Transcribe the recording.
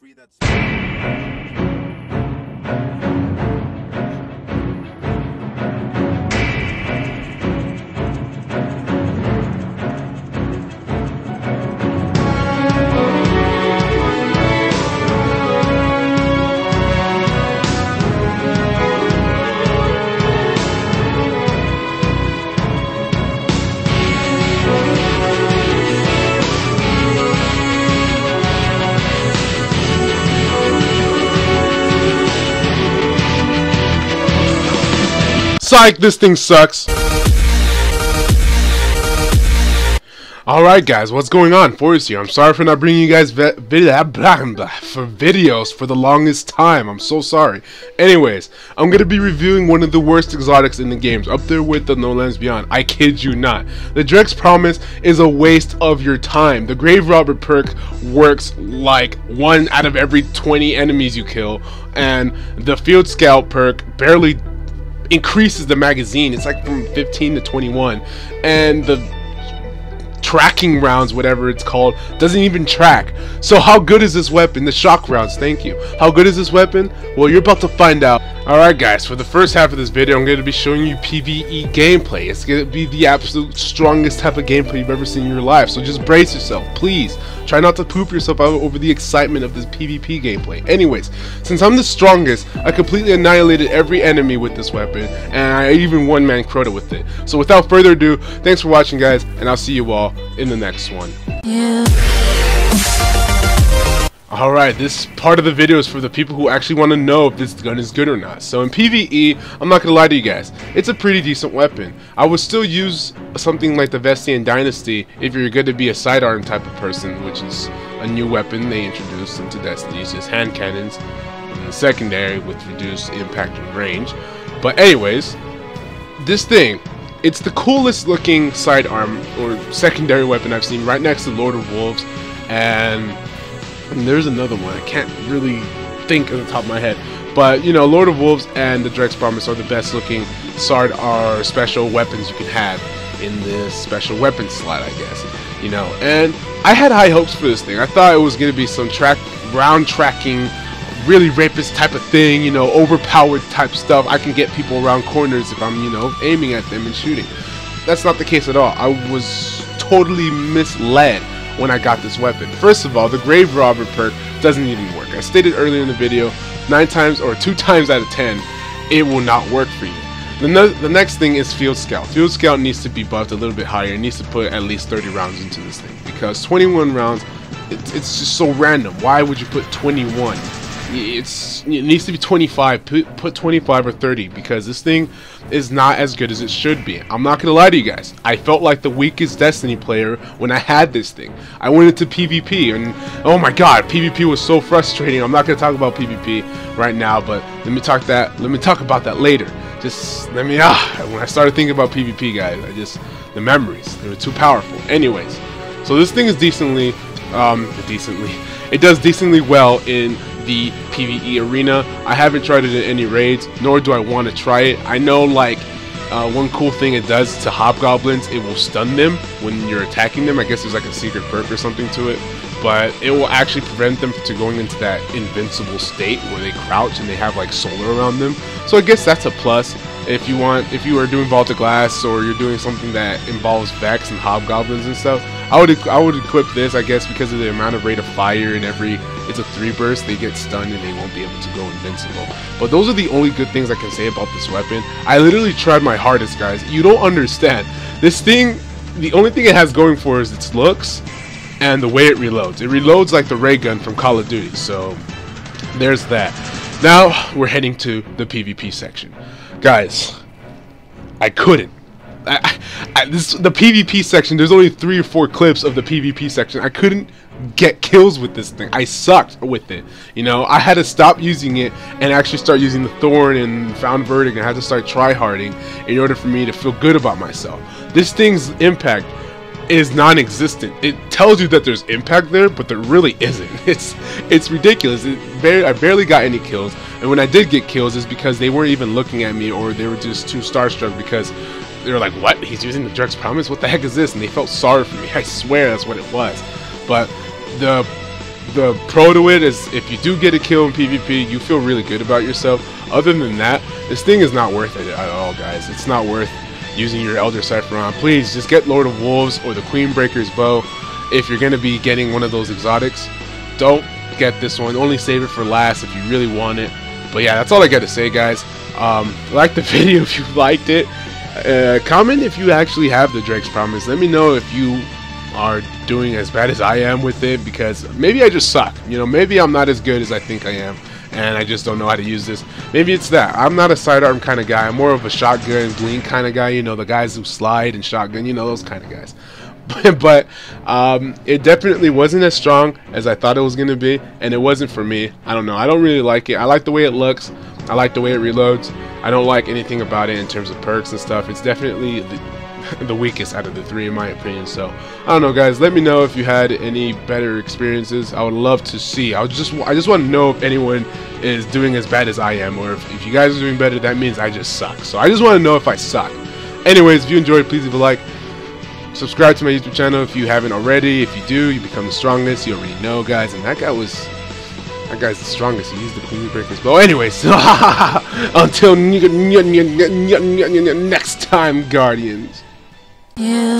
free that. Psych, this thing sucks. Alright guys, what's going on? Forrest here. I'm sorry for not bringing you guys for videos for the longest time. I'm so sorry. Anyways, I'm going to be reviewing one of the worst exotics in the games, up there with the No Lands Beyond. I kid you not. The Dreg's Promise is a waste of your time. The Grave Robber perk works like 1 out of every 20 enemies you kill, and the Field Scout perk barely increases the magazine. It's like from 15 to 21, and the tracking rounds, whatever it's called, doesn't even track. So how good is this weapon? The shock rounds, thank you. How good is this weapon? Well, you're about to find out. Alright guys, for the first half of this video, I'm going to be showing you PvE gameplay. It's going to be the absolute strongest type of gameplay you've ever seen in your life, so just brace yourself, please. Try not to poop yourself out over the excitement of this PvP gameplay. Anyways, since I'm the strongest, I completely annihilated every enemy with this weapon, and I even one-man Crota with it. So without further ado, thanks for watching guys, and I'll see you all in the next one. Yeah. Alright, this part of the video is for the people who actually want to know if this gun is good or not. So in PvE, I'm not going to lie to you guys, it's a pretty decent weapon. I would still use something like the Vestian Dynasty if you're going to be a sidearm type of person, which is a new weapon they introduced into Destiny. It's just hand cannons in the secondary with reduced impact and range. But anyways, this thing, it's the coolest looking sidearm or secondary weapon I've seen, right next to Lord of Wolves, and there's another one I can't really think at the top of my head, but you know, Lord of Wolves and the Dreg's Promise are the best looking SARD or special weapons you can have in this special weapon slot, I guess, you know. And I had high hopes for this thing. I thought it was going to be some round tracking, really rapist type of thing, you know, overpowered type stuff. I can get people around corners if I'm, you know, aiming at them and shooting. That's not the case at all. I was totally misled when I got this weapon. First of all, the Grave Robber perk doesn't even work. I stated earlier in the video, 9 times or 2 times out of 10, it will not work for you. The next thing is Field Scout. Field Scout needs to be buffed a little bit higher. It needs to put at least 30 rounds into this thing, because 21 rounds, it's just so random. Why would you put 21? It needs to be 25. Put 25 or 30, because this thing is not as good as it should be. I'm not gonna lie to you guys, I felt like the weakest Destiny player when I had this thing. I went into PvP and oh my god, PvP was so frustrating. I'm not gonna talk about PvP right now, but let me talk about that later. Just let me when I started thinking about PvP, guys, the memories, they were too powerful. Anyways, so this thing is it does decently well in the PvE arena. I haven't tried it in any raids, nor do I want to try it. I know, like, one cool thing it does to hobgoblins, it will stun them when you're attacking them. I guess there's like a secret perk or something to it, but it will actually prevent them from going into that invincible state where they crouch and they have like solar around them. So I guess that's a plus. If you are doing Vault of Glass, or you're doing something that involves Vex and hobgoblins and stuff, I would equip this, I guess, because of the amount of rate of fire. In it's a 3 burst, they get stunned and they won't be able to go invincible. But those are the only good things I can say about this weapon. I literally tried my hardest, guys. You don't understand. This thing, the only thing it has going for is its looks and the way it reloads. It reloads like the ray gun from Call of Duty, so there's that. Now we're heading to the PvP section. Guys, I couldn't. The PvP section, there's only 3 or 4 clips of the PvP section. I couldn't get kills with this thing. I sucked with it. You know, I had to stop using it and actually start using the Thorn and Found Verdict, and I had to start try-harding in order for me to feel good about myself. This thing's impact is non-existent. It tells you that there's impact there, but there really isn't. It's ridiculous. I barely got any kills, and when I did get kills, it's because they weren't even looking at me, or they were just too starstruck because they were like, "What? He's using the Dreg's Promise? What the heck is this?" And they felt sorry for me. I swear that's what it was. But the The pro to it is if you do get a kill in PvP, you feel really good about yourself. Other than that, this thing is not worth it at all, guys. It's not worth using your Elder Cipher on. Please, just get Lord of Wolves or the Queenbreaker's Bow if you're going to be getting one of those exotics. Don't get this one. Only save it for last if you really want it. But yeah, that's all I got to say, guys. Like the video if you liked it. Comment if you actually have the Dreg's Promise. Let me know if you are doing as bad as I am with it, because maybe I just suck. You know, maybe I'm not as good as I think I am, and I just don't know how to use this. Maybe it's that. I'm not a sidearm kind of guy. I'm more of a shotgun, blink kind of guy. You know, the guys who slide and shotgun, you know, those kind of guys. But it definitely wasn't as strong as I thought it was going to be, and it wasn't for me. I don't know. I don't really like it. I like the way it looks. I like the way it reloads. I don't like anything about it in terms of perks and stuff. It's definitely the weakest out of the three in my opinion. So I don't know, guys, let me know if you had any better experiences. I would love to see. I just want to know if anyone is doing as bad as I am, or if you guys are doing better, that means I just suck. So I just want to know if I suck. Anyways, if you enjoyed, please leave a like, subscribe to my YouTube channel if you haven't already. If you do, you become the strongest. You already know, guys. And that guy's the strongest. He used the Queenbreaker's Bow. Anyways, until next time, Guardians. Yeah.